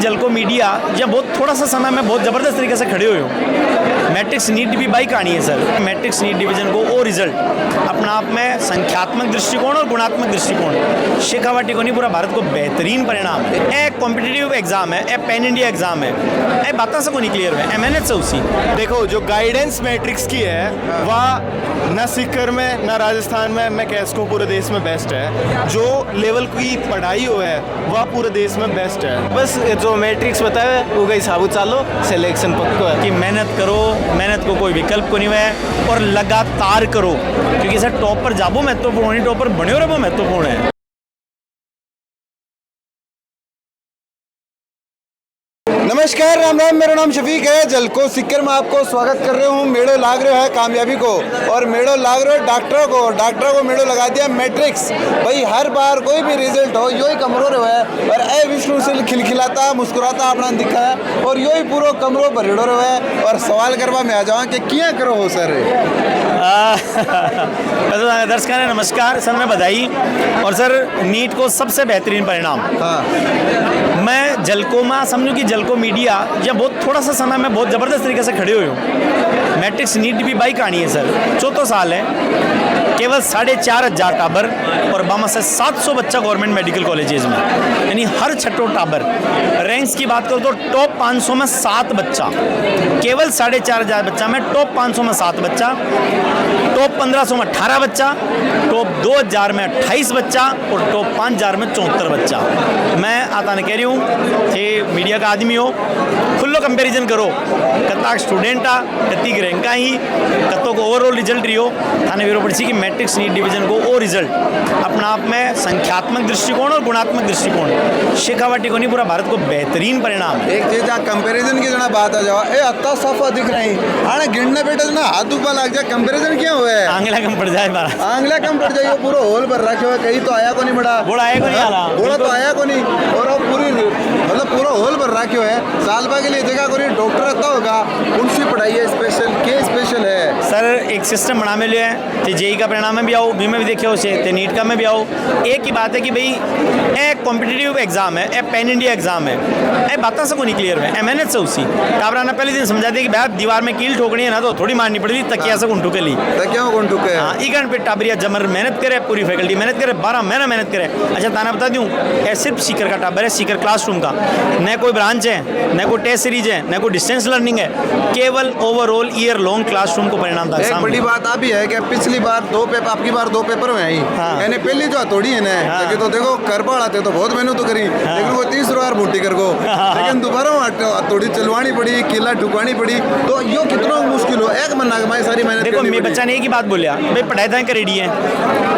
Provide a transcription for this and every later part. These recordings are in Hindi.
जलको मीडिया या बहुत थोड़ा सा समय में बहुत ज़बरदस्त तरीके से खड़े हुए हो। मैट्रिक्स नीट भी बाई कहानी है सर। मैट्रिक्स नीट डिवीजन को वो रिजल्ट अपना आप में संख्यात्मक दृष्टिकोण और गुणात्मक दृष्टिकोण शेखावाटी को नहीं पूरा भारत को बेहतरीन परिणाम है। ए कॉम्पिटिटिव एग्जाम है, ए पैन इंडिया एग्जाम है, ए बात से को नहीं क्लियर है मेहनत से उसी। देखो जो गाइडेंस मैट्रिक्स की है वह न सीकर में न राजस्थान में मैं कह सकूँ पूरे देश में बेस्ट है। जो लेवल की पढ़ाई हो है वह पूरे देश में बेस्ट है। बस जो मैट्रिक्स बताया वो गई साबुत चालो सिलेक्शन पक्को है कि मेहनत करो, मेहनत को कोई विकल्प को नहीं है और लगातार करो, क्योंकि सर टॉप पर जाबो महत्वपूर्ण है, टॉप पर बने रहो महत्वपूर्ण है। नमस्कार, राम राम। मेरा नाम शफीक है। जलको सीकर में आपको स्वागत कर रहे हूँ। मेड़ो लाग रहे है कामयाबी को और मेड़ो लाग रहे डॉक्टरों को। डॉक्टरों को मेड़ो लगा दिया मैट्रिक्स। भाई हर बार कोई भी रिजल्ट हो यो ही कमरों रहे है और ए विष्णु से खिलखिलाता मुस्कुराता अपना दिखा है और यो ही पूरा कमरों भरेड़ो रहे है। और सवाल करवा में आ जाओ कि क्या करो हो सर। दर्शकों ने नमस्कार सर, मैं बधाई। और सर नीट को सबसे बेहतरीन परिणाम। मैं जलको में समझूँ कि जलको मीडिया या बहुत थोड़ा सा समय में बहुत ज़बरदस्त तरीके से खड़े हुए हो। मैट्रिक्स नीट भी बाई कहानी है सर। चौथा साल है, केवल 4,500 टाबर और बामा से 700 बच्चा गवर्नमेंट मेडिकल कॉलेजेस में, यानी हर छठो टाबर। रैंक्स की बात करो तो टॉप 500 में 7 बच्चा, केवल 4,500 बच्चा में टॉप 500 में 7 बच्चा, टॉप 1500 में 18 बच्चा, टॉप 2000 में 28 बच्चा और टॉप 5000 में 74 बच्चा। मैं आता ने कह रही हूँ कि मीडिया का आदमी हो, खुल्लो कंपेरिजन करो कत्ता स्टूडेंट आ कत्ती रैंक ही कत्तों को ओवरऑल रिजल्ट रही हो थाने वीरो पड़ी कि मैट्रिक्स नीट डिवीजन को वो रिजल्ट अपना आप में संख्यात्मक दृष्टिकोण और गुणात्मक दृष्टिकोण शेखावाटी को नहीं पूरा भारत को बेहतरीन परिणाम है। एक चीज कंपेरिजन की जना बात आ जाओ, ए अत्ता सफा दिख रही आने गिनने बेटा ना हाथ ऊपर लग जाए। कंपेरिजन क्या हुआ है? आंगला कम पड़ जाए बारा, आंगला कम पड़ जाए। पूरा होल पर रखे हुए कहीं तो आया को नहीं बड़ा बोला आया को नहीं आला, बोला तो आया को नहीं। और अब पूरी मतलब पूरा होल पर रखे हुए है। साल भर के लिए जगह को नहीं डॉक्टर रहता होगा उनसे पढ़ाई है स्पेशल के स्पेशल है सर। एक सिस्टम बना में लिया है तो जेई का परिणाम में भी आओ, बी में भी देखे उसे तो नीट का में भी आओ। एक ही बात है कि भाई ए कॉम्पिटिटिव एग्जाम है, ए पैन इंडिया एग्जाम है, ए बात से को नहीं क्लियर है मेहनत से उसी। टाबरा ने पहले दिन समझा दिया कि भाई दीवार में कील ठोकनी है ना तो थोड़ी मारनी पड़ेगी, तकिया से गुंठू के लिए तकिया में गुंठू के। हाँ इगन पे टाबरिया जमर मेहनत करे, पूरी फैकल्टी मेहनत करे, 12 महीना मेहनत करे। अच्छा ताना बता दूँ, ए सिर्फ सीकर का टाबर है, सीकर क्लासरूम का, न कोई ब्रांच है, न कोई टेस्ट सीरीज है, न कोई डिस्टेंस लर्निंग है, केवल ओवरऑल ईयर लॉन्ग क्लासरूम को परिणाम था। एक बड़ी बात आ भी है कि पिछली बार 2 पेपर, आपकी बार 2 पेपर में आई। यानी पहली जो थोड़ी है ना तो देखो कर पड़ाते तो बहुत मेहनत तो करी, लेकिन वो 30 बार बूटी कर गो, लेकिन दोबारा थोड़ी चलवानी पड़ी, किला ठुकवानी पड़ी, तो यो कितना मुश्किल हो। एक महीना कमाई सारी मेहनत। देखो मेरे बच्चा ने एक ही बात बोलिया, भाई पढ़ाई था करेडी है,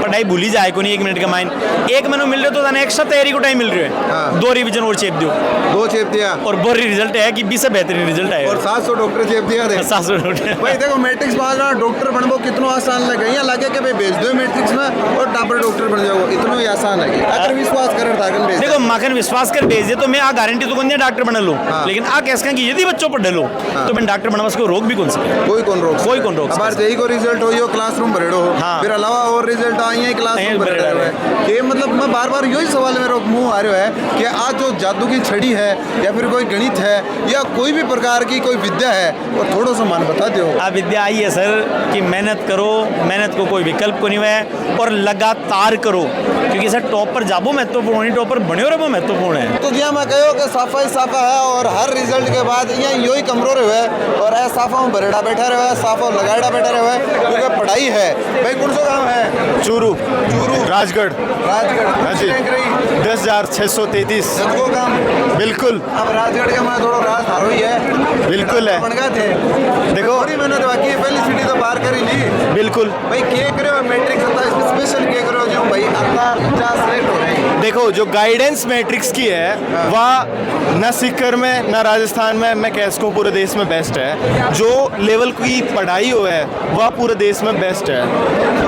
पढ़ाई भूली जाए को नहीं 1 मिनट का माइन। 1 महीना मिल रहे तो थाने एक्स्ट्रा तैयारी को टाइम मिल रही है, 2 रिवीजन और चेप दो, 2 चेप दिया और बोरी रिजल्ट है कि 20 से बेहतरीन रिजल्ट है और 700 डॉक्टर चेप दिया। 700 डॉक्टर। भाई देखो मैट्रिक्स पास डॉक्टर बनबो कितना आसान लगे, यहाँ लगे कि भाई भेज दो मैट्रिक्स में और टापर डॉक्टर बन जाओ, इतना ही आसान है। अगर विश्वास कर देखो माखन विश्वास कर भेज दे तो मैं आ गारंटी तो कौन डॉक्टर बना लो, लेकिन आ कैसे कि यदि बच्चों पर डलो तो मैं डॉक्टर बनवा सको, रोक भी कौन सके, कोई कौन रोक, कोई कौन रोक। हमारे जेई को रिजल्ट हो यो क्लासरूम भरेड़ो, फिर अलावा और रिजल्ट आई क्लासरूम भरेड़ो है। ये मतलब मैं बार बार यही सवाल मेरे मुंह आ रहा है कि आज जो जादू की छड़ी है या फिर कोई गणित है या कोई भी प्रकार की कोई विद्या है और थोड़ा सा मान बता दो। आ विद्या आई है सर कि मेहनत करो, मेहनत को कोई विकल्प को नहीं है और लगातार करो, क्योंकि सर टॉप पर जाबो महत्वपूर्ण है, टॉप पर बने रहो महत्वपूर्ण है। तो जी मैं कहो कि साफा ही साफा है और हर रिजल्ट के बाद यहाँ यो ही कमरों रहे हुए और ऐसा साफा में भरेड़ा बैठा रहे हुए, साफा लगाड़ा बैठा रहे हुए, क्योंकि पढ़ाई है। भाई कौन सा गाँव है? चूरू राजगढ़। हाँ जी 10,633 काम बिल्कुल। अब राजगढ़ का मैं थोड़ा राज हारो ही है, बिल्कुल है। बन गए थे देखो थोड़ी मेहनत बाकी है, पहली सीढ़ी तो पार कर ही ली। बिल्कुल भाई के करो मैट्रिक्स स्पेशल के करो जो भाई अल्लाह 50 सेलेक्ट हो रहे हैं। देखो जो गाइडेंस मैट्रिक्स की है वह न सीकर में न राजस्थान में मैं कह सकूँ पूरे देश में बेस्ट है। जो लेवल की पढ़ाई हो है वह पूरे देश में बेस्ट है,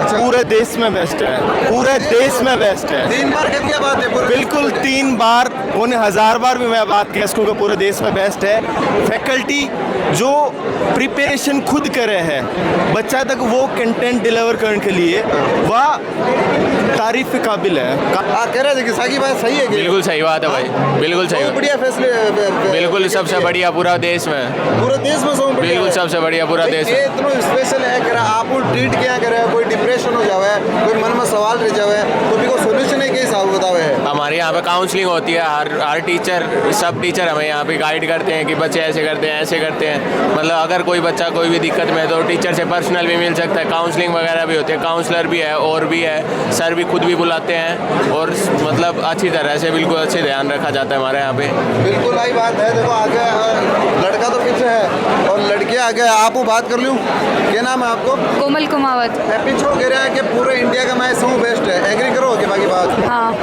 पूरे देश में बेस्ट है, पूरे देश में बेस्ट है। 3 बार क्या बात है? बिल्कुल 3 बार उन्हें 1000 बार भी मैं बात कह सकूँ कि पूरे देश में बेस्ट है। फैकल्टी जो प्रिपरेशन खुद करे है बच्चा तक वो कंटेंट डिलीवर करने के लिए वह तारीफ के काबिल है। कह रहे थे कि साकी बात सही है कि बिल्कुल सही बात है भाई, बिल्कुल सही। बहुत बढ़िया फैसले बिल्कुल सबसे बढ़िया पूरा देश में, पूरे देश में सब बढ़िया बिल्कुल है। सबसे बढ़िया पूरा देश ये में। इतना स्पेशल है कि आप ट्रीट क्या करे, कोई डिप्रेशन हो जावे, कोई मन में सवाल रह जावे तो भी को सॉल्यूशन है के हिसाब बतावे है। हमारे यहाँ पे काउंसलिंग होती है, हर टीचर, सब टीचर हमें यहाँ पे गाइड करते हैं कि बच्चे ऐसे करते हैं, ऐसे करते हैं। मतलब अगर कोई बच्चा कोई भी दिक्कत में है तो टीचर से पर्सनल भी मिल सकता है, काउंसलिंग वगैरह भी होती है, काउंसलर भी है और भी है, सर भी खुद भी बुलाते हैं और मतलब अच्छी तरह से बिल्कुल अच्छे ध्यान रखा जाता है हमारे यहाँ पे। बिल्कुल आई बात है। देखो आगे लड़का तो पीछे है और लड़के आगे। आपको बात कर लूँ, क्या नाम है आपको? कोमल कुमावत। पीछे कह रहा है कि पूरे इंडिया का मैच समूह बेस्ट है, एग्री करो कि बाकी बात? हाँ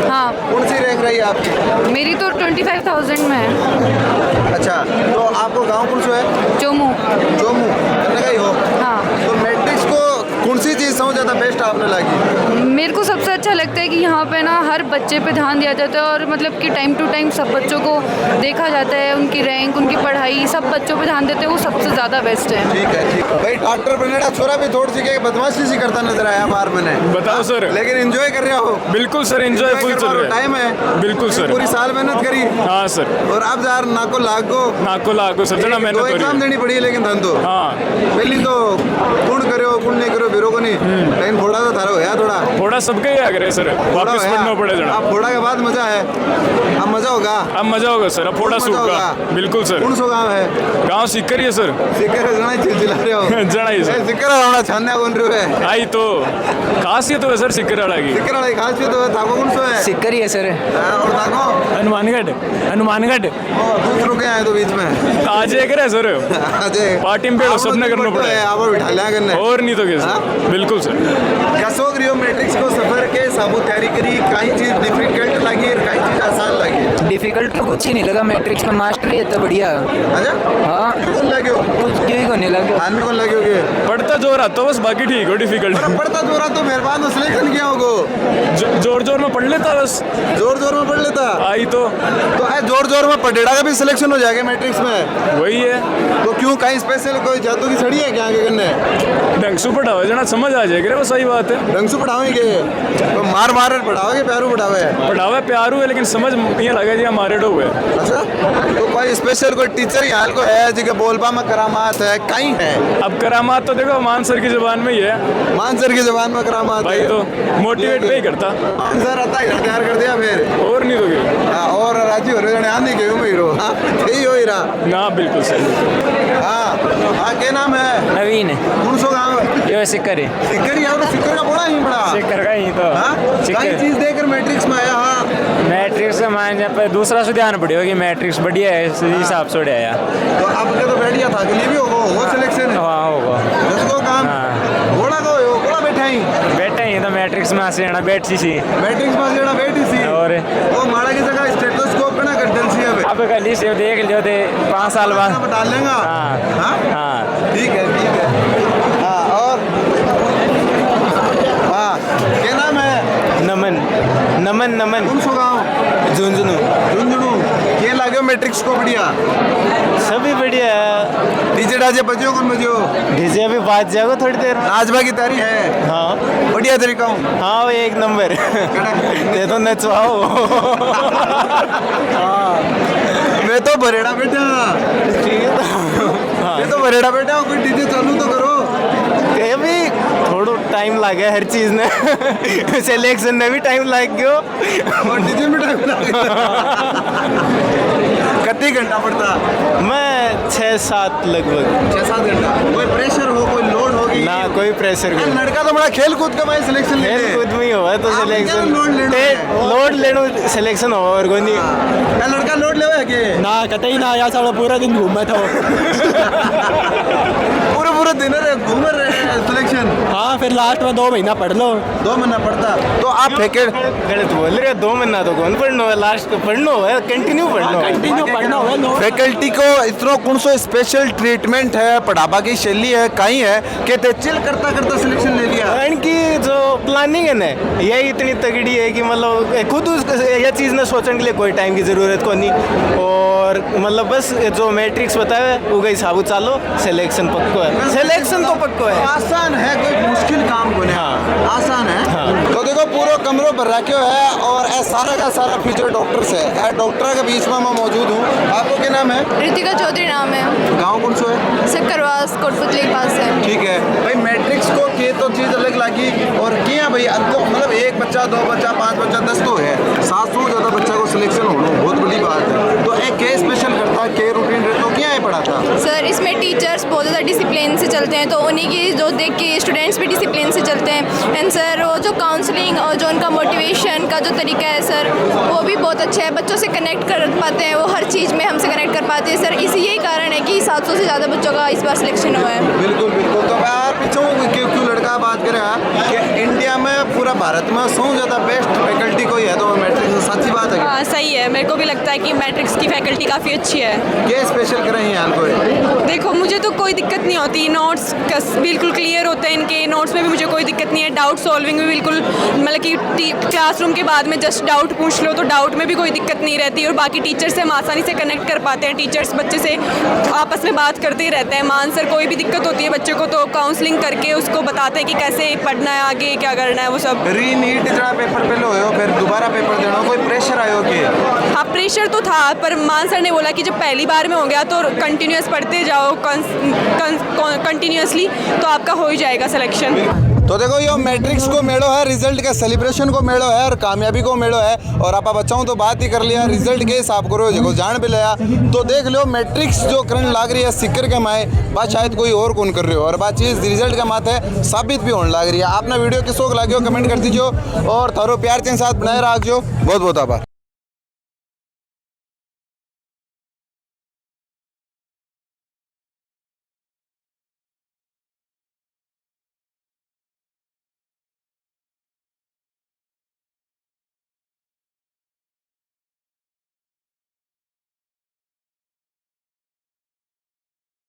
हाँ, कौन सी रैंक रही है आपकी? मेरी तो 25,000 में है। अच्छा, तो आपको गांव कौन सा है? चोमू। जोमू करने का ही हो? हाँ। तो मैट्रिक्स को कौन सी चीज़ समझ ज़्यादा बेस्ट आपने लगी? मेरे को सबसे अच्छा लगता है कि यहाँ पे ना हर बच्चे पे ध्यान दिया जाता है और मतलब कि टाइम टू टाइम सब बच्चों को देखा जाता है, उनकी रैंक, उनकी पढ़ाई, सब बच्चों पे ध्यान देते हैं, वो सबसे ज़्यादा बेस्ट है। ठीक है, ठीक है। भाई डॉक्टर बनने का छोरा भी थोड़ी सी बदमाशी सी करता नजर आया बार मैंने। बताओ सर। लेकिन एंजॉय कर रहे हो? बिल्कुल सर, एंजॉय फुल चल रहा है। टाइम है। बिल्कुल सर। पूरी साल मेहनत करी। हाँ सर। और अब यार नाको लागो नाको लागो सर, जना मेहनत दो हो रही एग्जाम है। देनी पड़ी है लेकिन धन तो हाँ, पहली तो कौन करे हो कौन नहीं करे बिरो को नहीं, लेकिन थोड़ा तो थारा होया थोड़ा थोड़ा सबका ही आगे है सर, थोड़ा वापस होया। पढ़ना पड़े जना। अब थोड़ा के बाद मजा है, अब मजा होगा। अब मजा होगा सर, अब थोड़ा मजा सूखा। होगा। बिल्कुल सर। कौन सो गाँव है? गाँव सीकर ही है सर। सिक्कर जना चिल्चिला रहे हो? जना ही सर। सिक्कर वाला छानने कौन रहे है? आई तो खासियत है सर सिकर वाला की। सिक्कर वाला खास तो है, थाको कौन सो है? सिक्कर ही है सर। और थाको हनुमानगढ़। हनुमानगढ़ दूसरों के आए तो बीच में आज एक है सर, अजय पार्टी में सबने करना पड़ा है। आप बिठा लिया करने और नहीं तो क्या सर। बिल्कुल सर। कसो रियो मैट्रिक्स को सफर के साबुत तैयारी करी, कई चीज डिफिकल्ट लगी और कई चीज आसान लगी। डिफिकल्ट तो कुछ ही नहीं लगा, मैट्रिक्स में मास्टर ही है तो बढ़िया। अच्छा, हाँ, कौन लगे हो? कुछ क्यों को नहीं लगा। हाथ में कौन लगे होगे? पढ़ता जोर आता बस, बाकी ठीक हो। डिफिकल्ट पढ़ता जोरा तो मेहरबान तो सिलेक्शन किया होगो। जोर जोर में पढ़ लेता बस, जोर जोर में पढ़ लेता आई तो जोर जोर में पढ़ेड़ा का भी सिलेक्शन हो जाएगा मैट्रिक्स में। वही है। तो क्यों कहीं स्पेशल कोई जादू की छड़ी है क्या आगे करने? ढंग से पढ़ाओ जना समझ आ जाएगा। वो सही बात है। ढंग से पढ़ावेंगे तो मार मार पढ़ाओगे प्यारू पढ़ावे? पढ़ावे प्यारू है लेकिन समझ ये लगा जी हमारे डो हुए। अच्छा, तो कोई स्पेशल कोई टीचर यहाँ को है जिसके बोलबा में करामात है कहीं है? अब करामात तो देखो मान सर की जुबान में ही है। मान सर की जबान में करामात भाई है। तो मोटिवेट पे ही करता। मान सर आता है तैयार कर दिया फिर। और नहीं तो क्या। हाँ, और राजी हो रहे आने के हूँ हीरो। हाँ, यही हो हीरा। ना बिल्कुल सही। हाँ, क्या नाम है? नवीन कौन सो गाँव? ये सिक्कर है। सिक्कर ही है, तो सिक्कर का बड़ा ही बड़ा। सिक्कर का ही तो हाँ, कई चीज देकर मैट्रिक्स में आया। हाँ, मैट्रिक्स का मान पर दूसरा से ध्यान पड़ेगा कि मैट्रिक्स बढ़िया है, इस हिसाब से उड़ाया। तो आपके तो बैठिया था कि भी होगा सिलेक्शन। हाँ होगा। जिसको काम घोड़ा को घोड़ा बैठा ही बेटा ही तो मैट्रिक्स में से बैठ सी मैट्रिक्स में लेना बैठी सी और वो माड़ा की जगह स्टेथोस्कोप पे ना कर दल सी अब अब कल से देख लियो थे 5 साल बाद। अब डाल लेंगे। हाँ। हाँ, हाँ, ठीक है, ठीक है। हाँ, और हाँ, क्या नाम है? नमन नमन नमन कौन सो गाँव? झुंझुनू। झुंझुनू। ये लागे मैट्रिक्स को बढ़िया? सभी बढ़िया है। डीजे डाजे बजियो कौन बजियो? डीजे अभी बाज जाएगा थोड़ी देर। नाचबा की तैयारी है? हाँ बढ़िया तरीका हूँ। हाँ वो एक नंबर ते तो नचवाओ। मैं तो बरेड़ा बेटा। मैं तो बरेड़ा बेटा हूँ, कोई डीजे चालू तो करो। ये भी थोड़ा टाइम लगे हर चीज में। सिलेक्शन में भी टाइम लग गयो और डीजे में टाइम कितनी घंटा पड़ता? मैं 6-7 लगभग। 6-7 घंटा। कोई प्रेशर हो, कोई लोड होगी? ना कोई प्रेशर यार, नहीं। लड़का तो बड़ा खेल कूद का भाई सिलेक्शन ले खेल कूद में ही हुआ तो आप सिलेक्शन क्या लोड लेना है? लोड लेनो सिलेक्शन हुआ और कोई नहीं। क्या लड़का लोड ले है के? ना कतई ना यार सारा पूरा दिन घूमा था। पूरे दिन रे घूम रहे सिलेक्शन। हाँ फिर लास्ट में 2 महीना पढ़ लो। 2 महीना पड़ता तो आप फैकेट गलत बोल रहे हो, 2 महीना तो कौन पढ़ना है, लास्ट को पढ़ना है, कंटिन्यू पढ़ना है। फैकल्टी को इतना कौन सो स्पेशल ट्रीटमेंट है, पढ़ावा की शैली है कहीं है कि ते चिल करता करता सिलेक्शन ले लिया? इनकी जो प्लानिंग है ना ये इतनी तगड़ी है कि मतलब खुद ये चीज़ ने सोचने के लिए कोई टाइम की ज़रूरत को नहीं और मतलब बस जो मैट्रिक्स बताया वो गई साबुत चालो सिलेक्शन पक्को है सिलेक्शन तो पक्को है आसान है, कोई मुश्किल काम को नहीं। हाँ। आसान है। तो देखो पूरा कमरों पर रखे है और ए सारा का सारा फ्यूचर डॉक्टर्स है। ए डॉक्टर के बीच में मैं मौजूद हूँ। आपको क्या नाम है? ऋतिका चौधरी नाम है। गाँव कौन सो है? सक्करवास कोटपुतली के पास है। ठीक है भाई, मैट्रिक्स को के तो चीज़ अलग लगी और किया भाई तो मतलब एक बच्चा, दो बच्चा, 5 बच्चा, 10 तो है, 700 ज़्यादा बच्चा को सिलेक्शन होना बहुत बड़ी बात है। तो एक के स्पेशल करता है, के रूटीन रहता क्या है पढ़ाता? सर इसमें टीचर्स बहुत ज़्यादा डिसिप्लिन से चलते हैं, तो उन्हीं की जो देख के स्टूडेंट्स भी डिसिप्लिन से चलते हैं। एंड सर वो जो काउंसलिंग और जो उनका मोटिवेशन का जो तरीका है सर वो भी बहुत अच्छा है। बच्चों से कनेक्ट कर पाते हैं, वो हर चीज़ में हमसे कनेक्ट कर पाते हैं सर। इसी यही कारण है कि 700 से ज़्यादा बच्चों का इस बार सिलेक्शन हुआ है। बिल्कुल बिल्कुल। तो मैं आप पीछे क्यों लड़का बात करें कि इंडिया में पूरा भारत में सौ ज़्यादा बेस्ट फैकल्टी कोई है तो मैट्रिक्स सच्ची बात है। हाँ सही है, मेरे को भी लगता है कि मैट्रिक्स की फैकल्टी काफ़ी अच्छी है। क्या स्पेशल करें यहाँ को? देखो मुझे तो कोई दिक्कत नहीं होती, नोट्स बिल्कुल क्लियर होते हैं इनके, नोट्स में भी मुझे कोई दिक्कत नहीं है। डाउट सॉल्विंग भी बिल्कुल मतलब कि क्लासरूम के बाद में जस्ट डाउट पूछ लो तो डाउट में भी कोई दिक्कत नहीं रहती और बाकी टीचर से हम आसानी से कनेक्ट कर पाते हैं। टीचर्स बच्चे से आपस में बात करते ही रहते हैं। मान सर कोई भी दिक्कत होती है बच्चे को तो काउंसलिंग करके उसको बताते हैं कि कैसे पढ़ना है, आगे क्या करना है, वो सब। री नीट जरा पेपर पहले हो फिर दोबारा पेपर देना, कोई प्रेशर आयो कि? हाँ प्रेशर तो था पर मान सर ने बोला कि जब पहली बार में हो गया तो कंटिन्यूस पढ़ते जाओ कंटिन्यूसली तो आपका हो ही जाएगा सिलेक्शन। तो देखो यो मैट्रिक्स को मेड़ो है, रिजल्ट का सेलिब्रेशन को मेड़ो है और कामयाबी को मेड़ो है। और आप बच्चों तो बात ही कर लिया, रिजल्ट के हिसाब करो जो जान भी लिया तो देख लो मैट्रिक्स जो करंट लाग रही है सिक्कर के माए बात शायद कोई और कौन कर रहे हो और बात चीज़ रिजल्ट का मात है साबित भी होने लग रही है। आपने वीडियो किसको लगे हो कमेंट कर दीजिए और थारो प्यार के साथ बनाए रखो। बहुत बहुत आभार।